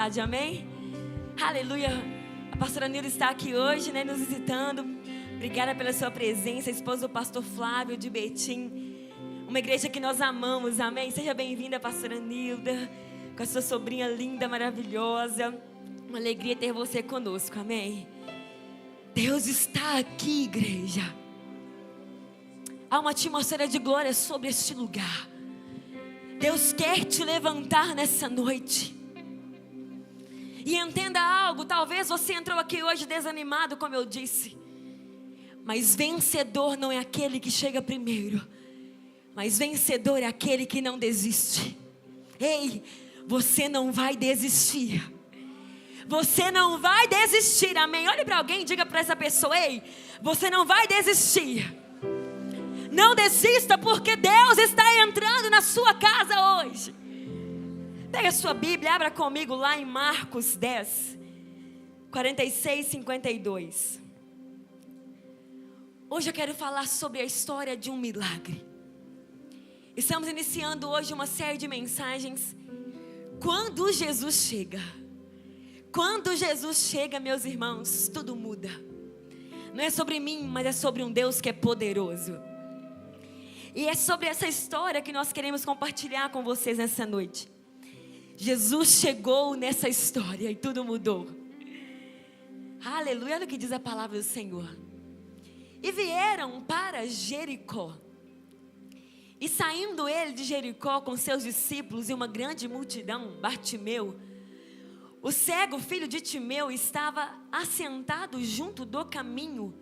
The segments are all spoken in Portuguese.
Amém? Aleluia. A pastora Nilda está aqui hoje, nos visitando. Obrigada pela sua presença, esposa do pastor Flávio de Betim. Uma igreja que nós amamos, amém? Seja bem-vinda, pastora Nilda, com a sua sobrinha linda, maravilhosa. Uma alegria ter você conosco, amém? Deus está aqui, igreja. Há uma atmosfera de glória sobre este lugar. Deus quer te levantar nessa noite. E entenda algo, talvez você entrou aqui hoje desanimado, como eu disse. Mas vencedor não é aquele que chega primeiro. Mas vencedor é aquele que não desiste. Ei, você não vai desistir. Você não vai desistir, amém? Olhe para alguém e diga para essa pessoa: ei, você não vai desistir. Não desista, porque Deus está entrando na sua casa hoje. Pega a sua Bíblia, abra comigo lá em Marcos 10, 46, 52. Hoje eu quero falar sobre a história de um milagre. Estamos iniciando hoje uma série de mensagens. Quando Jesus chega. Quando Jesus chega, meus irmãos, tudo muda. Não é sobre mim, mas é sobre um Deus que é poderoso. E é sobre essa história que nós queremos compartilhar com vocês nessa noite. Jesus chegou nessa história e tudo mudou. Aleluia, olha o que diz a palavra do Senhor. E vieram para Jericó. E saindo ele de Jericó com seus discípulos e uma grande multidão, Bartimeu, o cego filho de Timeu, estava assentado junto do caminho.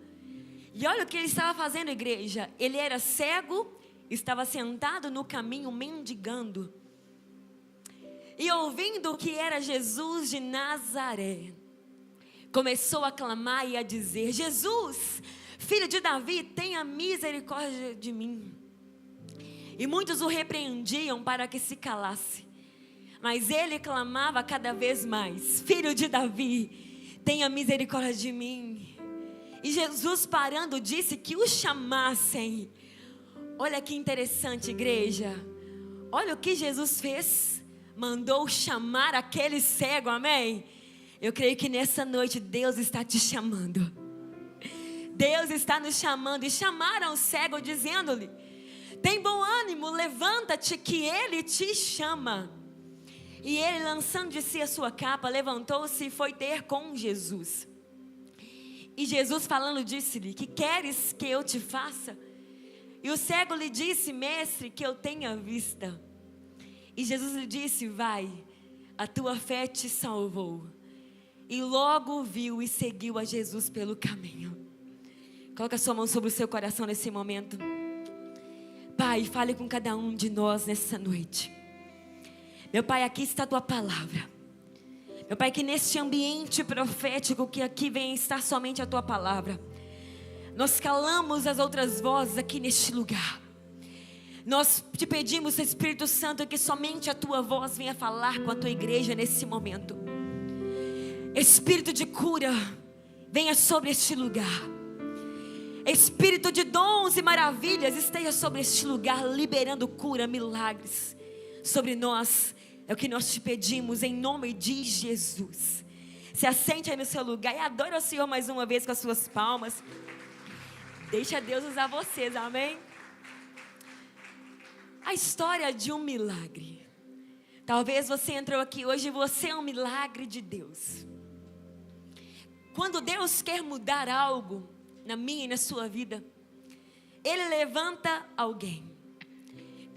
E olha o que ele estava fazendo, igreja. Ele era cego, estava sentado no caminho mendigando. E ouvindo que era Jesus de Nazaré, começou a clamar e a dizer: Jesus, filho de Davi, tenha misericórdia de mim. E muitos o repreendiam para que se calasse. Mas ele clamava cada vez mais: Filho de Davi, tenha misericórdia de mim. E Jesus, parando, disse que o chamassem. Olha que interessante, igreja. Olha o que Jesus fez. Mandou chamar aquele cego, amém? Eu creio que nessa noite Deus está te chamando. Deus está nos chamando. E chamaram o cego dizendo-lhe: tem bom ânimo, levanta-te que ele te chama. E ele, lançando de si a sua capa, levantou-se e foi ter com Jesus. E Jesus falando disse-lhe: que queres que eu te faça? E o cego lhe disse: mestre, que eu tenha vista. E Jesus lhe disse: vai, a tua fé te salvou. E logo viu e seguiu a Jesus pelo caminho. Coloca a sua mão sobre o seu coração nesse momento. Pai, fale com cada um de nós nessa noite. Meu Pai, aqui está a tua palavra. Meu Pai, que neste ambiente profético, que aqui vem estar somente a tua palavra. Nós calamos as outras vozes aqui neste lugar. Nós te pedimos, Espírito Santo, que somente a tua voz venha falar com a tua igreja nesse momento. Espírito de cura, venha sobre este lugar. Espírito de dons e maravilhas, esteja sobre este lugar, liberando cura, milagres sobre nós. É o que nós te pedimos em nome de Jesus. Se assente aí no seu lugar e adore ao Senhor mais uma vez com as suas palmas. Deixa Deus usar vocês, amém? A história de um milagre. Talvez você entrou aqui hoje e você é um milagre de Deus. Quando Deus quer mudar algo na minha e na sua vida, Ele levanta alguém.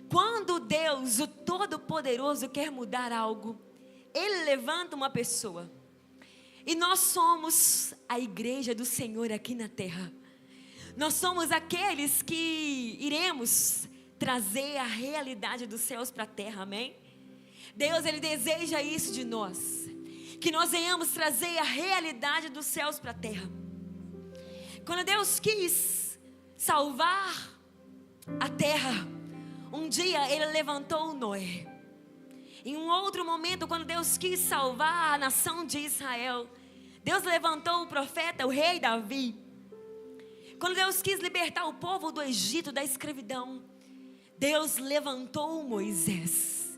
Quando Deus, o Todo-Poderoso, quer mudar algo, Ele levanta uma pessoa. E nós somos a igreja do Senhor aqui na terra. Nós somos aqueles que iremos trazer a realidade dos céus para a terra, amém? Deus, Ele deseja isso de nós. Que nós venhamos trazer a realidade dos céus para a terra. Quando Deus quis salvar a terra, um dia Ele levantou Noé. Em um outro momento, quando Deus quis salvar a nação de Israel, Deus levantou o profeta, o rei Davi. Quando Deus quis libertar o povo do Egito, da escravidão, Deus levantou Moisés.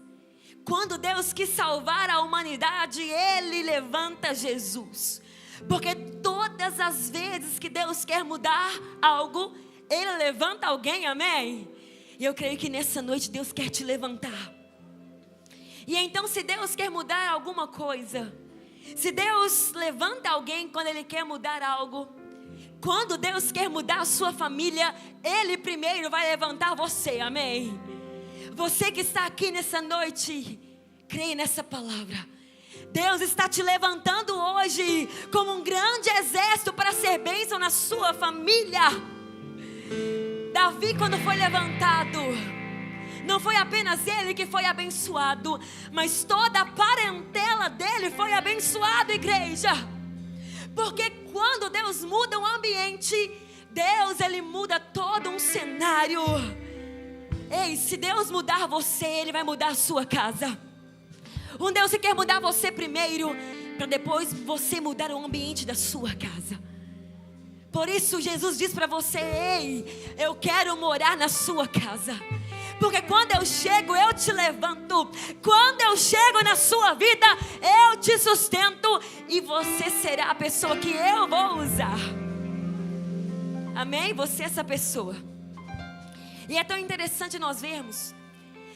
Quando Deus quis salvar a humanidade, Ele levanta Jesus. Porque todas as vezes que Deus quer mudar algo, Ele levanta alguém, amém? E eu creio que nessa noite Deus quer te levantar. E então, se Deus quer mudar alguma coisa, se Deus levanta alguém quando Ele quer mudar algo, quando Deus quer mudar a sua família, Ele primeiro vai levantar você, amém? Você que está aqui nessa noite, creia nessa palavra. Deus está te levantando hoje como um grande exército para ser bênção na sua família. Davi, quando foi levantado, não foi apenas ele que foi abençoado, mas toda a parentela dele foi abençoada, igreja. Porque quando Deus muda o ambiente, Deus, Ele muda todo um cenário. Ei, se Deus mudar você, Ele vai mudar a sua casa. Um Deus que quer mudar você primeiro, para depois você mudar o ambiente da sua casa. Por isso Jesus diz para você: ei, eu quero morar na sua casa. Porque quando eu chego, eu te levanto. Quando eu chego na sua vida, eu te sustento. E você será a pessoa que eu vou usar. Amém? Você é essa pessoa. E é tão interessante nós vermos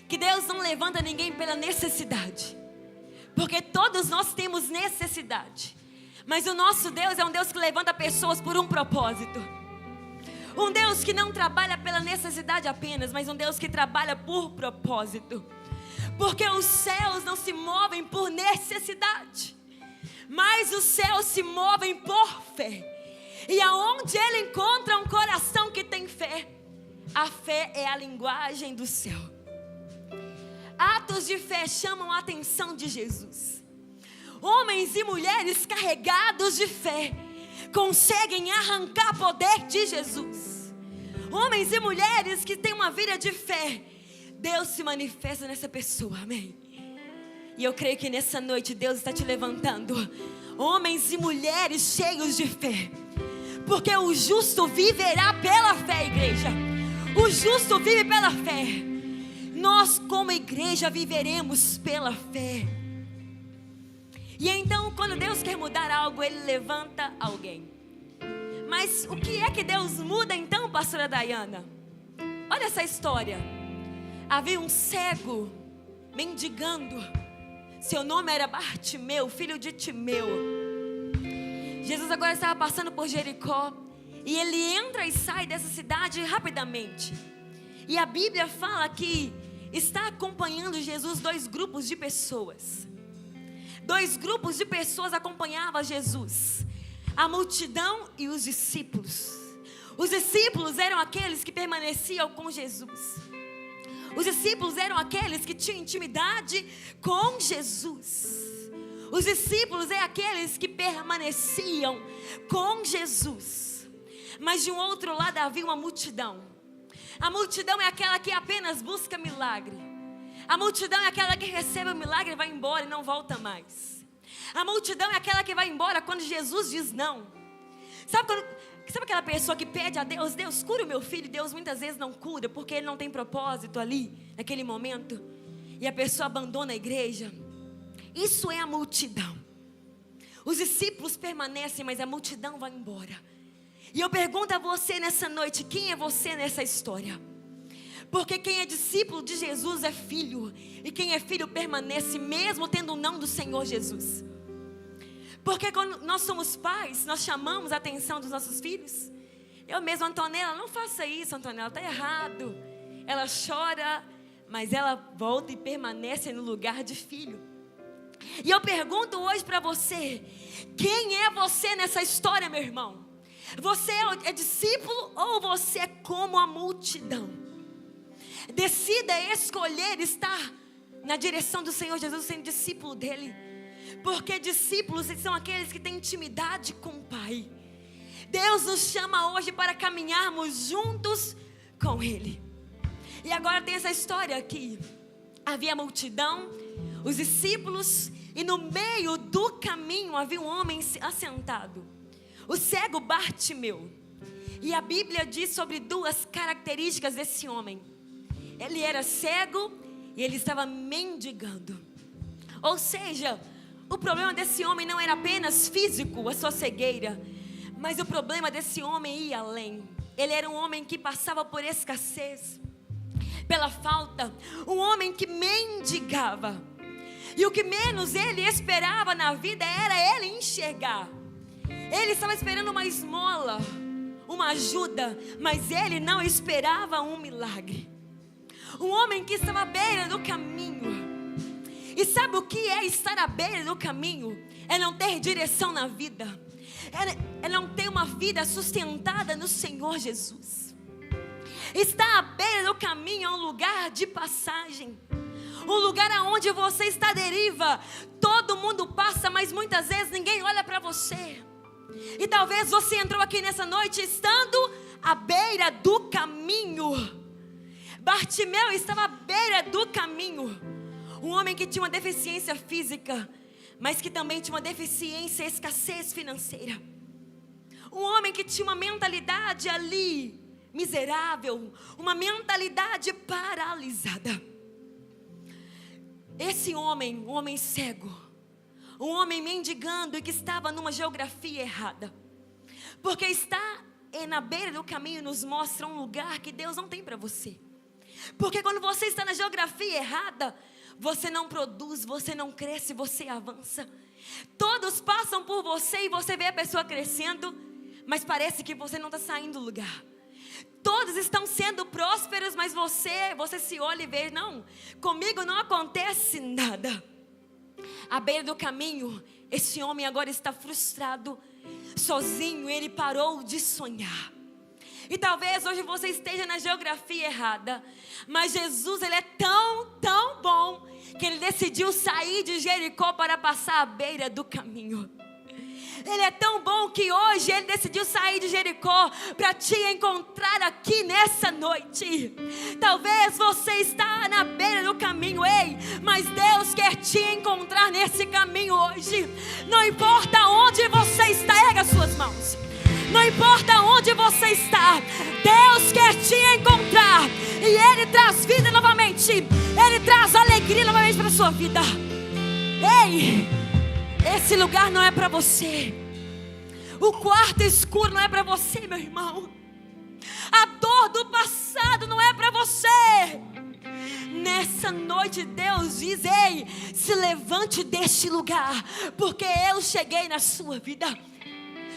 que Deus não levanta ninguém pela necessidade. Porque todos nós temos necessidade. Mas o nosso Deus é um Deus que levanta pessoas por um propósito. Um Deus que não trabalha pela necessidade apenas, mas um Deus que trabalha por propósito. Porque os céus não se movem por necessidade, mas os céus se movem por fé. E aonde Ele encontra um coração que tem fé, a fé é a linguagem do céu. Atos de fé chamam a atenção de Jesus. Homens e mulheres carregados de fé conseguem arrancar poder de Jesus. Homens e mulheres que têm uma vida de fé, Deus se manifesta nessa pessoa, amém? E eu creio que nessa noite Deus está te levantando homens e mulheres cheios de fé. Porque o justo viverá pela fé, igreja. O justo vive pela fé. Nós como igreja viveremos pela fé. E então, quando Deus quer mudar algo, Ele levanta alguém. Mas o que é que Deus muda então, pastora Dayana? Olha essa história. Havia um cego mendigando. Seu nome era Bartimeu, filho de Timeu. Jesus agora estava passando por Jericó. E ele entra e sai dessa cidade rapidamente. E a Bíblia fala que está acompanhando Jesus dois grupos de pessoas. Dois grupos de pessoas acompanhavam Jesus: a multidão e os discípulos. Os discípulos eram aqueles que permaneciam com Jesus. Os discípulos eram aqueles que tinham intimidade com Jesus. Os discípulos eram aqueles que permaneciam com Jesus. Mas de um outro lado havia uma multidão. A multidão é aquela que apenas busca milagre. A multidão é aquela que recebe o milagre e vai embora e não volta mais. A multidão é aquela que vai embora quando Jesus diz não. Sabe aquela pessoa que pede a Deus: Deus, cura o meu filho? Deus muitas vezes não cura porque ele não tem propósito ali, naquele momento. E a pessoa abandona a igreja. Isso é a multidão. Os discípulos permanecem, mas a multidão vai embora. E eu pergunto a você nessa noite: quem é você nessa história? Porque quem é discípulo de Jesus é filho. E quem é filho permanece mesmo tendo o não do Senhor Jesus. Porque quando nós somos pais, nós chamamos a atenção dos nossos filhos. Eu mesma, Antonella, não faça isso, Antonella, está errado. Ela chora, mas ela volta e permanece no lugar de filho. E eu pergunto hoje para você: quem é você nessa história, meu irmão? Você é discípulo ou você é como a multidão? Decida escolher estar na direção do Senhor Jesus, sendo discípulo dele. Porque discípulos são aqueles que têm intimidade com o Pai. Deus nos chama hoje para caminharmos juntos com Ele. E agora tem essa história aqui. Havia a multidão, os discípulos, e no meio do caminho havia um homem assentado, o cego Bartimeu. E a Bíblia diz sobre duas características desse homem. Ele era cego E ele estava mendigando. Ou seja, o problema desse homem não era apenas físico, a sua cegueira, mas o problema desse homem ia além. Ele era um homem que passava por escassez, pela falta, um homem que mendigava. E o que menos ele esperava na vida era ele enxergar. Ele estava esperando uma esmola, uma ajuda, mas ele não esperava um milagre. Um homem que estava à beira do caminho. E sabe o que é estar à beira do caminho? É não ter direção na vida. É não ter uma vida sustentada no Senhor Jesus. Estar à beira do caminho é um lugar de passagem. Um lugar onde você está à deriva. Todo mundo passa, mas muitas vezes ninguém olha para você. E talvez você entrou aqui nessa noite estando à beira do caminho. Bartimeu estava à beira do caminho. Um homem que tinha uma deficiência física, mas que também tinha uma deficiência, escassez financeira. Um homem que tinha uma mentalidade ali miserável, uma mentalidade paralisada. Esse homem, um homem cego, um homem mendigando e que estava numa geografia errada. Porque estar na beira do caminho nos mostra um lugar que Deus não tem para você. Porque quando você está na geografia errada, você não produz, você não cresce, você avança. Todos passam por você e você vê a pessoa crescendo, mas parece que você não está saindo do lugar. Todos estão sendo prósperos, mas você se olha e vê, não, comigo não acontece nada. À beira do caminho, esse homem agora está frustrado, sozinho, ele parou de sonhar. E talvez hoje você esteja na geografia errada, mas Jesus, ele é tão bom, que ele decidiu sair de Jericó para passar à beira do caminho. Ele é tão bom que hoje ele decidiu sair de Jericó para te encontrar aqui nessa noite. Talvez você está na beira do caminho, mas Deus quer te encontrar nesse caminho hoje. Não importa onde você está, erga suas mãos. Não importa onde você está, Deus quer te encontrar. E Ele traz vida novamente. Ele traz alegria novamente para a sua vida. Esse lugar não é para você. O quarto escuro não é para você, meu irmão. A dor do passado não é para você. Nessa noite Deus diz, se levante deste lugar, porque eu cheguei na sua vida.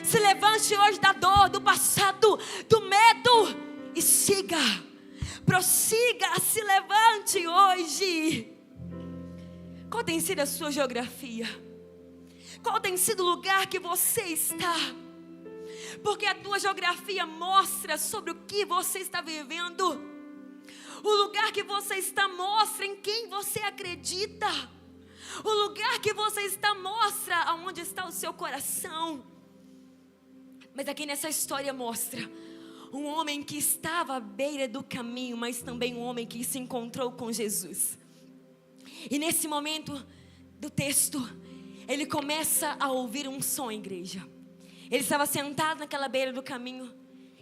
Se levante hoje da dor, do passado, do medo e siga, prossiga, se levante hoje. Qual tem sido a sua geografia? Qual tem sido o lugar que você está? Porque a tua geografia mostra sobre o que você está vivendo. O lugar que você está mostra em quem você acredita. O lugar que você está mostra aonde está o seu coração. Mas aqui nessa história mostra um homem que estava à beira do caminho, mas também um homem que se encontrou com Jesus. E nesse momento do texto, ele começa a ouvir um som, igreja. Ele estava sentado naquela beira do caminho,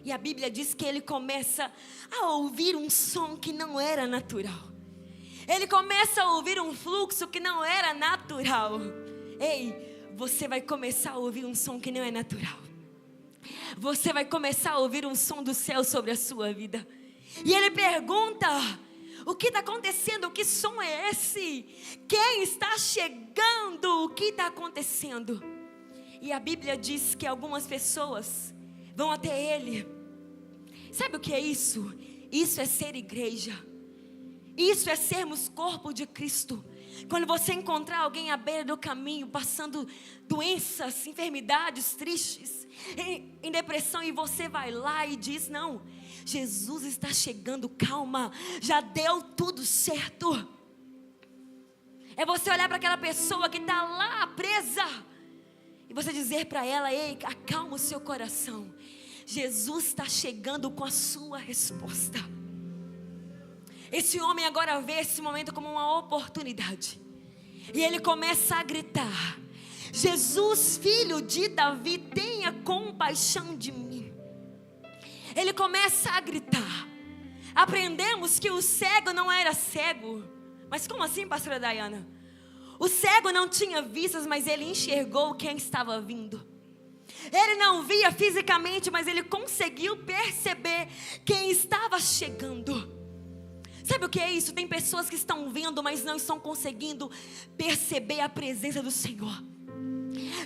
e a Bíblia diz que ele começa a ouvir um som que não era natural. Ele começa a ouvir um fluxo que não era natural. Você vai começar a ouvir um som que não é natural. Você vai começar a ouvir um som do céu sobre a sua vida. E ele pergunta: o que está acontecendo? Que som é esse? Quem está chegando? O que está acontecendo? E a Bíblia diz que algumas pessoas vão até ele. Sabe o que é isso? Isso é ser igreja. Isso é sermos corpo de Cristo. Quando você encontrar alguém à beira do caminho, passando doenças, enfermidades, tristes, em depressão, e você vai lá e diz: não, Jesus está chegando, calma, já deu tudo certo. É você olhar para aquela pessoa que está lá presa e você dizer para ela: acalma o seu coração, Jesus está chegando com a sua resposta. Esse homem agora vê esse momento como uma oportunidade. E ele começa a gritar: Jesus, filho de Davi, tenha compaixão de mim. Ele começa a gritar. Aprendemos que o cego não era cego Mas como assim, pastora Dayana? O cego não tinha vistas, mas ele enxergou quem estava vindo. Ele não via fisicamente, mas ele conseguiu perceber quem estava chegando. Sabe o que é isso? Tem pessoas que estão vindo, mas não estão conseguindo perceber a presença do Senhor.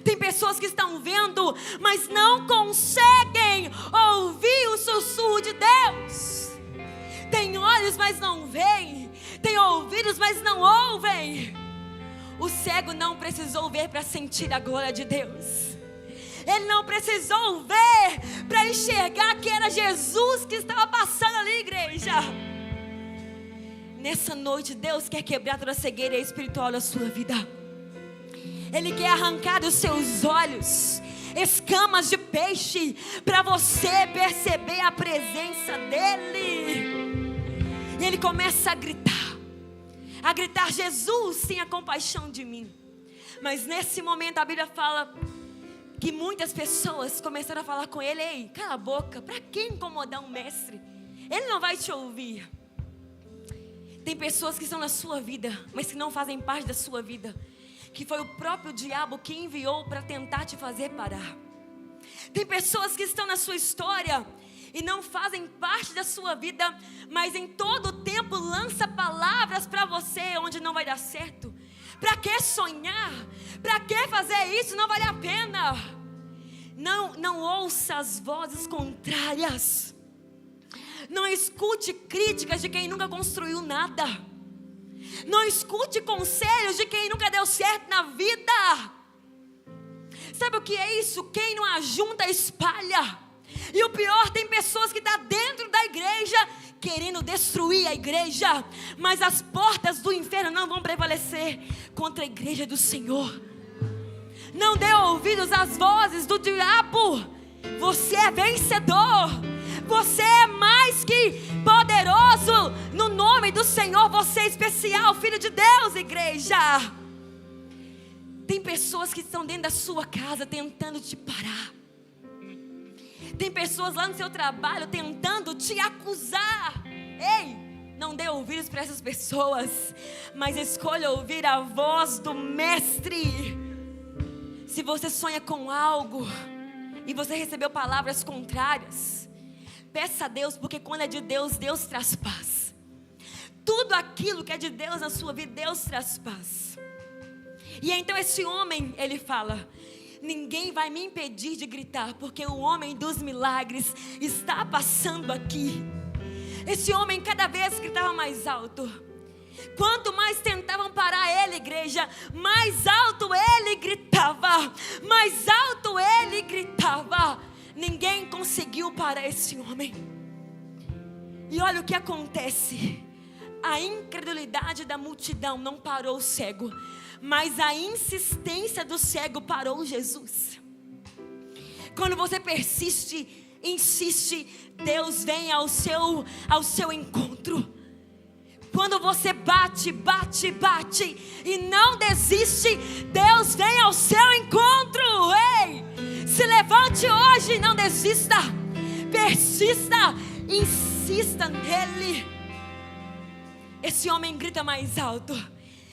Tem pessoas que estão vendo, mas não conseguem ouvir o sussurro de Deus. Tem olhos, mas não veem. Tem ouvidos, mas não ouvem. O cego não precisou ver para sentir a glória de Deus. Ele não precisou ver para enxergar que era Jesus que estava passando ali, igreja. Nessa noite, Deus quer quebrar toda a cegueira espiritual da sua vida. Ele quer arrancar dos seus olhos escamas de peixe, para você perceber a presença dEle. E Ele começa a gritar, Jesus, tenha compaixão de mim. Mas nesse momento a Bíblia fala que muitas pessoas começaram a falar com ele: ei, cala a boca, para que incomodar um mestre? Ele não vai te ouvir. Tem pessoas que estão na sua vida, mas que não fazem parte da sua vida, que foi o próprio diabo que enviou para tentar te fazer parar. Tem pessoas que estão na sua história e não fazem parte da sua vida, mas em todo o tempo lança palavras para você onde não vai dar certo. Para que sonhar? Para que fazer isso? Não vale a pena. Não ouça as vozes contrárias. Não escute críticas de quem nunca construiu nada. Não escute conselhos de quem nunca deu certo na vida. Sabe o que é isso? Quem não ajunta, espalha. E o pior, tem pessoas que estão dentro da igreja querendo destruir a igreja, mas as portas do inferno não vão prevalecer contra a igreja do Senhor. Não dê ouvidos às vozes do diabo. Você é vencedor. Você é mais que poderoso. No nome do Senhor, você é especial, filho de Deus, igreja. Tem pessoas que estão dentro da sua casa tentando te parar. Tem pessoas lá no seu trabalho tentando te acusar. Ei, não dê ouvidos para essas pessoas, mas escolha ouvir a voz do Mestre. Se você sonha com algo e você recebeu palavras contrárias, peça a Deus, porque quando é de Deus, Deus traz paz. Tudo aquilo que é de Deus na sua vida, Deus traz paz. E então esse homem, ele fala: ninguém vai me impedir de gritar, porque o homem dos milagres está passando aqui. Esse homem cada vez gritava mais alto. Quanto mais tentavam parar ele, igreja, mais alto ele gritava. Mais alto ele gritava. Ninguém conseguiu parar esse homem. E olha o que acontece. A incredulidade da multidão não parou o cego, mas a insistência do cego parou Jesus. Quando você persiste, insiste, Deus vem ao seu encontro. Quando você bate e não desiste, Deus vem ao seu encontro. Ei, se levante hoje e não desista. Persista, insista nele. Esse homem grita mais alto.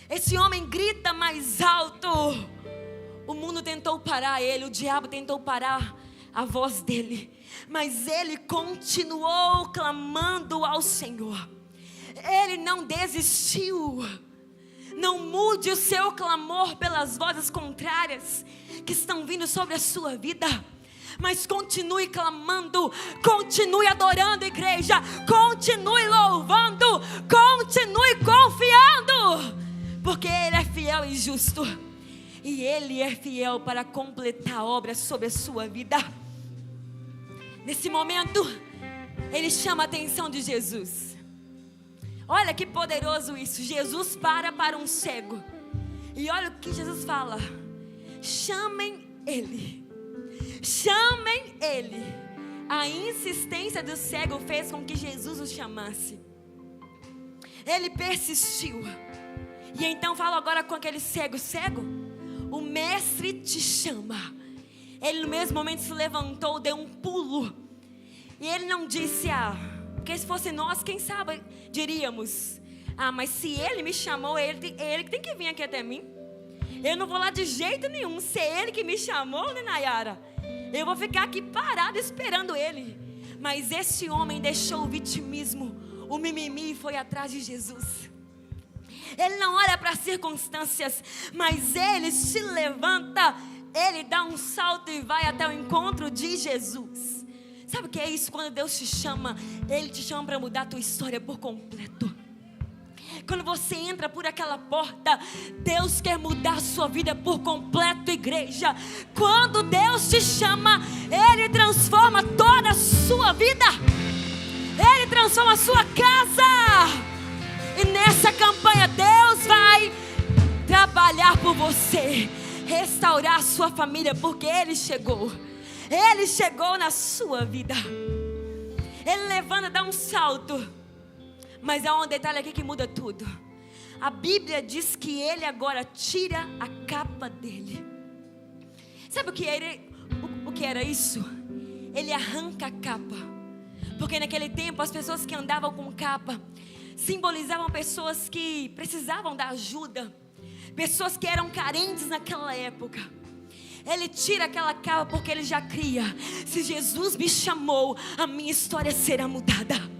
Esse homem grita mais alto. O mundo tentou parar ele, o diabo tentou parar a voz dele, mas ele continuou clamando ao Senhor. Ele não desistiu. Não mude o seu clamor pelas vozes contrárias que estão vindo sobre a sua vida, mas continue clamando, continue adorando, igreja, continue louvando, continue confiando, porque Ele é fiel e justo, e Ele é fiel para completar a obra sobre a sua vida. Nesse momento, Ele chama a atenção de Jesus. Olha que poderoso isso. Jesus para um cego, e olha o que Jesus fala: chamem ele. Chamem ele. A insistência do cego fez com que Jesus o chamasse. Ele persistiu. E então fala agora com aquele cego: cego, o mestre te chama. Ele no mesmo momento se levantou, deu um pulo. E ele não disse: porque se fosse nós, quem sabe diríamos: Ah, mas se ele me chamou, é ele que tem que vir aqui até mim. Eu não vou lá de jeito nenhum. Se é ele que me chamou, né, Nayara? Eu vou ficar aqui parado esperando ele. Mas esse homem deixou o vitimismo, o mimimi, e foi atrás de Jesus. Ele não olha para as circunstâncias, mas ele se levanta, ele dá um salto e vai até o encontro de Jesus. Sabe o que é isso? Quando Deus te chama, Ele te chama para mudar a tua história por completo. Quando você entra por aquela porta, Deus quer mudar a sua vida por completo, igreja. Quando Deus te chama, Ele transforma toda a sua vida. Ele transforma a sua casa. E nessa campanha Deus vai trabalhar por você, restaurar a sua família, porque Ele chegou na sua vida. Ele levanta, dá um salto. Mas há um detalhe aqui que muda tudo. A Bíblia diz que ele agora tira a capa dele. Sabe o que era isso? Ele arranca a capa. Porque naquele tempo as pessoas que andavam com capa simbolizavam pessoas que precisavam da ajuda, pessoas que eram carentes naquela época. Ele tira aquela capa porque ele já cria: se Jesus me chamou, a minha história será mudada.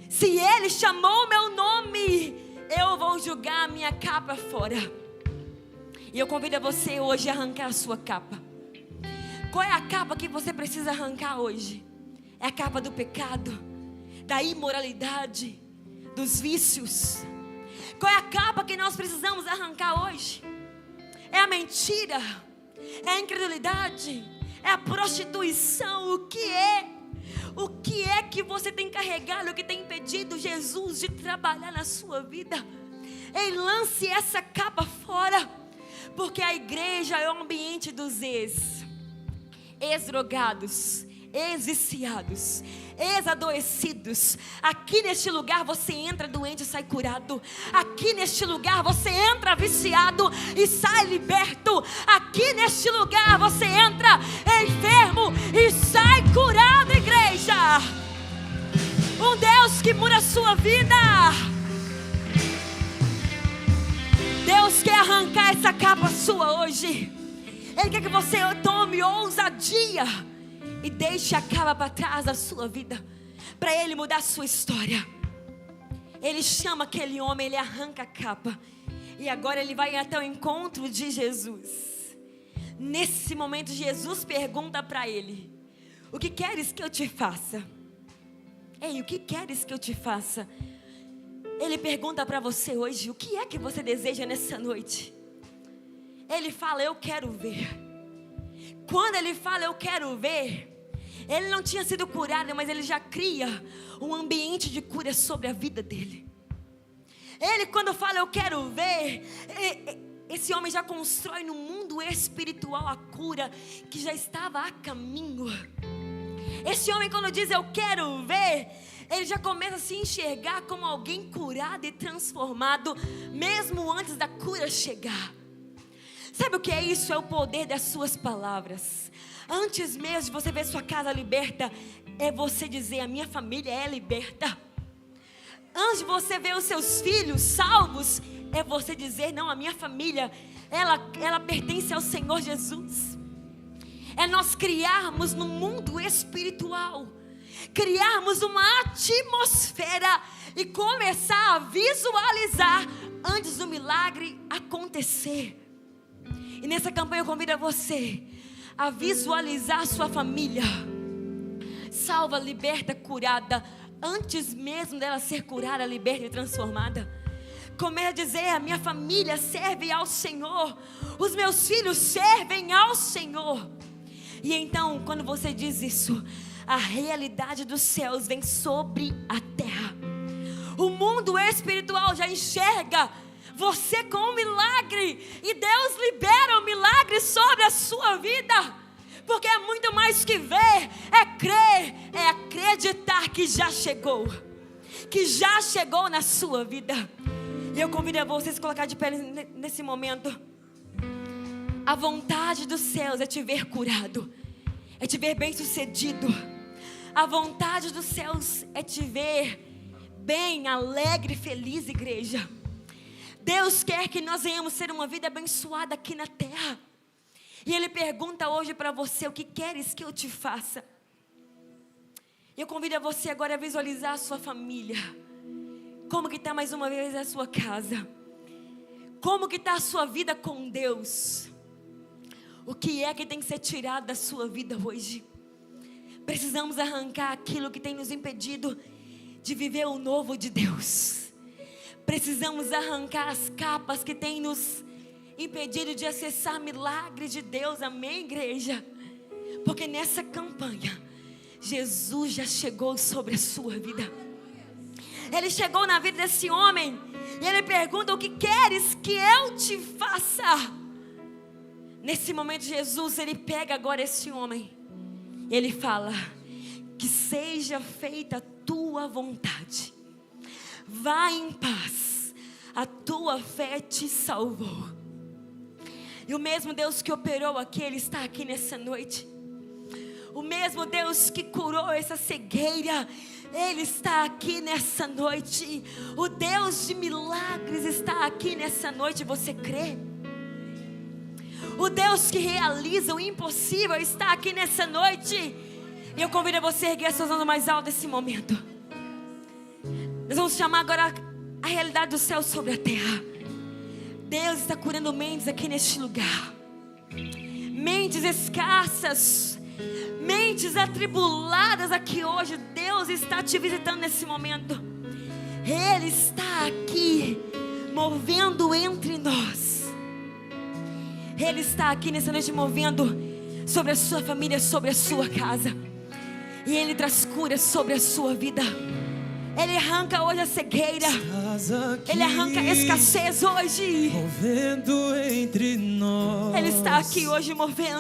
Se Ele chamou o meu nome, eu vou jogar a minha capa fora. E eu convido você hoje a arrancar a sua capa. Qual é a capa que você precisa arrancar hoje? É a capa do pecado, da imoralidade, dos vícios. Qual é a capa que nós precisamos arrancar hoje? É a mentira, é a incredulidade, é a prostituição. O que é que você tem carregado, o que tem impedido Jesus de trabalhar na sua vida? Ei, lance essa capa fora, porque a igreja é o ambiente dos ex-drogados, ex-viciados, ex-adoecidos. Aqui neste lugar você entra doente e sai curado. Aqui neste lugar você entra viciado e sai liberto. Aqui neste lugar você entra enfermo e sai curado, igreja. Um Deus que muda a sua vida. Deus quer arrancar essa capa sua hoje. Ele quer que você tome ousadia e deixe a capa para trás da sua vida, para Ele mudar a sua história. Ele chama aquele homem, ele arranca a capa, e agora ele vai até o encontro de Jesus. Nesse momento Jesus pergunta para ele: o que queres que eu te faça? Ei, o que queres que eu te faça? Ele pergunta para você hoje: o que é que você deseja nessa noite? Ele fala: eu quero ver. Quando ele fala eu quero ver, ele não tinha sido curado, mas ele já cria um ambiente de cura sobre a vida dele. Ele, quando fala eu quero ver, esse homem já constrói no mundo espiritual a cura que já estava a caminho. Esse homem, quando diz eu quero ver, ele já começa a se enxergar como alguém curado e transformado, mesmo antes da cura chegar. Sabe o que é isso? É o poder das suas palavras. Antes mesmo de você ver sua casa liberta, é você dizer: a minha família é liberta. Antes de você ver os seus filhos salvos, é você dizer: não, a minha família, ela pertence ao Senhor Jesus. É nós criarmos no mundo espiritual, criarmos uma atmosfera e começar a visualizar antes do milagre acontecer. E nessa campanha eu convido a você a visualizar a sua família salva, liberta, curada, antes mesmo dela ser curada, liberta e transformada. Comece a dizer: a minha família serve ao Senhor, os meus filhos servem ao Senhor. E então, quando você diz isso, a realidade dos céus vem sobre a terra. O mundo espiritual já enxerga você com um milagre, e Deus libera um milagre sobre a sua vida, porque é muito mais que ver, é crer, é acreditar que já chegou na sua vida. E eu convido a vocês a colocar de pé nesse momento. A vontade dos céus é te ver curado, é te ver bem sucedido. A vontade dos céus é te ver bem, alegre e feliz, igreja. Deus quer que nós venhamos ter uma vida abençoada aqui na terra. E Ele pergunta hoje para você: o que queres que eu te faça? Eu convido a você agora a visualizar a sua família. Como que está mais uma vez a sua casa? Como que está a sua vida com Deus? O que é que tem que ser tirado da sua vida hoje? Precisamos arrancar aquilo que tem nos impedido de viver o novo de Deus. Precisamos arrancar as capas que têm nos impedido de acessar milagres de Deus. Amém, igreja? Porque nessa campanha Jesus já chegou sobre a sua vida. Ele chegou na vida desse homem e ele pergunta: o que queres que eu te faça? Nesse momento Jesus, ele pega agora esse homem, ele fala: que seja feita a tua vontade, vá em paz, a tua fé te salvou. E o mesmo Deus que operou aqui, Ele está aqui nessa noite. O mesmo Deus que curou essa cegueira, Ele está aqui nessa noite. O Deus de milagres está aqui nessa noite. Você crê? O Deus que realiza o impossível está aqui nessa noite. E eu convido você a erguer as suas mãos mais alto nesse momento. Nós vamos chamar agora a realidade do céu sobre a terra. Deus está curando mentes aqui neste lugar. Mentes escassas, mentes atribuladas aqui hoje. Deus está te visitando nesse momento. Ele está aqui movendo entre nós. Ele está aqui nessa noite movendo sobre a sua família, sobre a sua casa. E Ele traz cura sobre a sua vida. Ele arranca hoje a cegueira. Ele arranca a escassez hoje. Movendo entre nós. Ele está aqui hoje movendo.